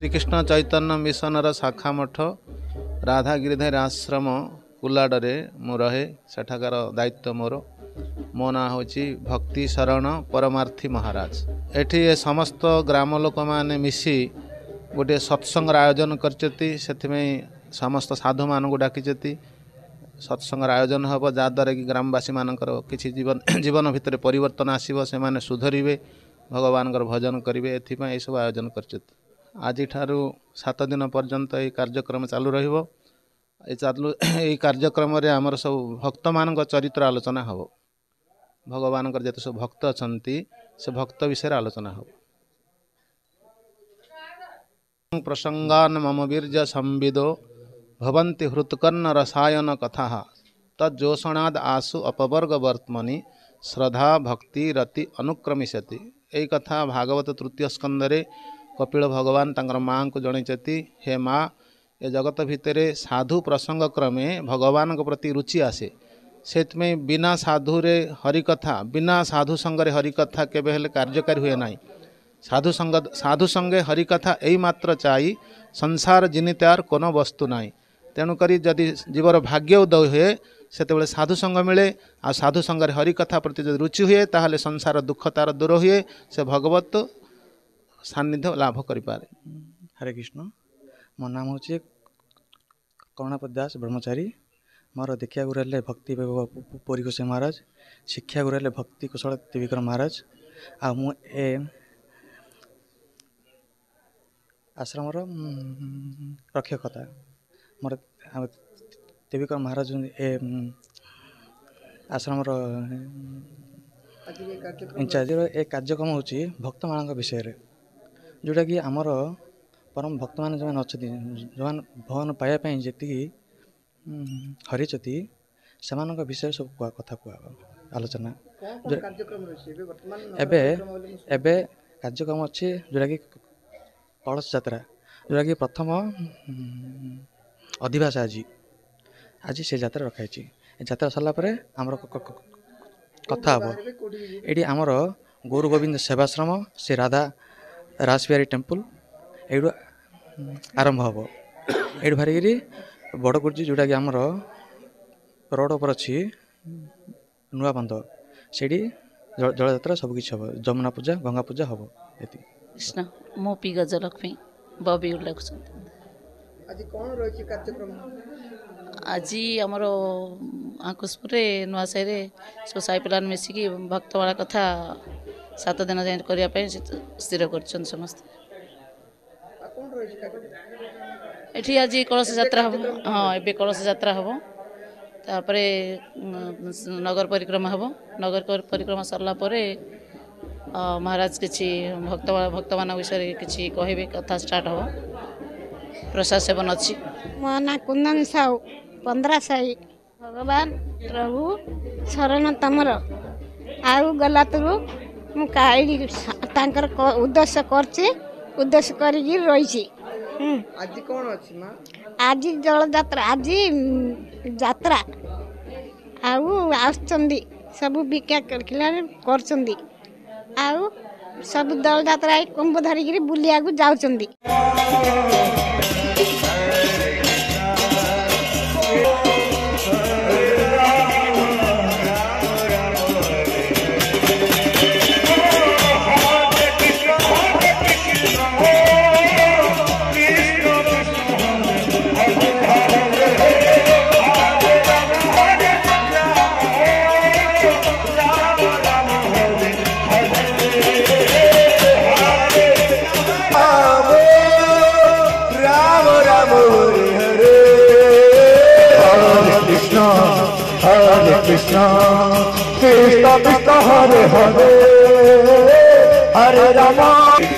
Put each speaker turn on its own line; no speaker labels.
श्रीकृष्ण चैतन्य mission शाखा मठ राधा गिरिधर आश्रम कुलाडे मु रहे सेठाकार दायित्व मोर मो ना हूँ भक्ति शरण परमार्थी महाराज। एठी समस्त ग्राम लोक मैंने मिसी गोटे सत्संग आयोजन करछति समस्त साधु मान को डाकी सत्संग आयोजन हम जहाद्वारा कि ग्रामवासी मानकर किसी जीवन जीवन भितर परिवर्तन आसो से मैंने सुधरवे भगवान भजन करेंगे एथि सब आयोजन कर आज 7 दिन पर्यंत ये कार्यक्रम चालू रहिबो। ये कार्यक्रम रे आमर सब भक्त मान चरित्र आलोचना हम भगवान जिते सब भक्त अच्छा से भक्त विषय आलोचना हम प्रसंगान मम वीर्य संविदो भवन्ति हृत्कर्ण रसायन कथा तज्जोषणाद आसु अपवर्ग वर्तमनि श्रद्धा भक्ति रति अनुक्रमिष्यति। यही कथा भागवत तृतीय स्कंदरे कपिल भगवान तांकर माँ को जनईचती हे माँ ए जगत भितर साधु प्रसंग क्रमे भगवान को प्रति रुचि आसे से बिना साधु रे हरिकथा बिना साधु संगे हरिकथा केबे हेले कार्यकारी हुए ना। साधु संगे हरिकथा यही मात्र चाही संसार जिनितार कोनो वस्तु नाई। तेणुक जदि जीवर भाग्य उदय हुए से साधु संग मिले आ साधु संगे हरिकथा प्रति जब रुचि हुए ताहले संसार दुख तार दूर हुए से भगवत सान्निध्य लाभ करें।
हरे कृष्ण मो नाम हूँ करुणापद दास ब्रह्मचारी मोर दीक्षा गुरु हेल्ले भक्ति पुरी गोसाई महाराज शिक्षा गुरु हेल्ले भक्ति कुशल त्रिविक्रम महाराज आ मु ए आश्रम रक्षकता मोर त्रिविक्रम महाराज ए आश्रम इंचार्ज ए कार्यक्रम हूँ भक्त मान विषय जोटा कि आमर परम भक्त मान जो अच्छा जो भवन पाइबापी जी हरिचती से विषय सब कथा कह आलोचना एबे कार्यक्रम अच्छे जोटा कि कलश यात्रा जोटा कि प्रथम अधिवास आज से यात्रा रखाई यात्रा सरला आमर कथा हम ये आमर गौर गोविंद सेवाश्रम से राधा रासबिहारी टेम्पल यू आरंभ हम ये बाहरी बड़ गुरुजी जोटा कि आमर रोड पर अच्छी नुआ बंध से जल यात्रा सबकि हम जमुना पूजा गंगा पूजा हम ये
कृष्ण मो पी गजलक्ष्मी बबी उल्लेख
आज कौन रही कार्यक्रम
आज आमर आकुशपुर नुआ साई सब साई पिलान मिसिकी भक्तवाला कथा 7 दिन जाए करने स्थिर कर समस्त एठी आज कलश यात्रा हम हाँ ए कलश यात्रा हम तापर नगर परिक्रमा हम नगर परिक्रमा सरला महाराज किसी भक्त मान विषय किसी कहे कथा स्टार्ट हम प्रसाद सेवन अच्छी
मो ना कुंदन साहू 15 साई भगवान प्रभु शरण तमर आउ गला तुरु मु काई तांकर उद्देश्य करछि उद्देश्य करी रही
आज कौन अच्छी माँ
आज जल यात्रा आज यात्रा आउ आसुचंदी सब बिका कर आउ सब दल यात्रा कुंभ धरिकी बुलिया जाउचंदी।
कृष्ण कृष्ण कृष्ण हरे हरे हरे राम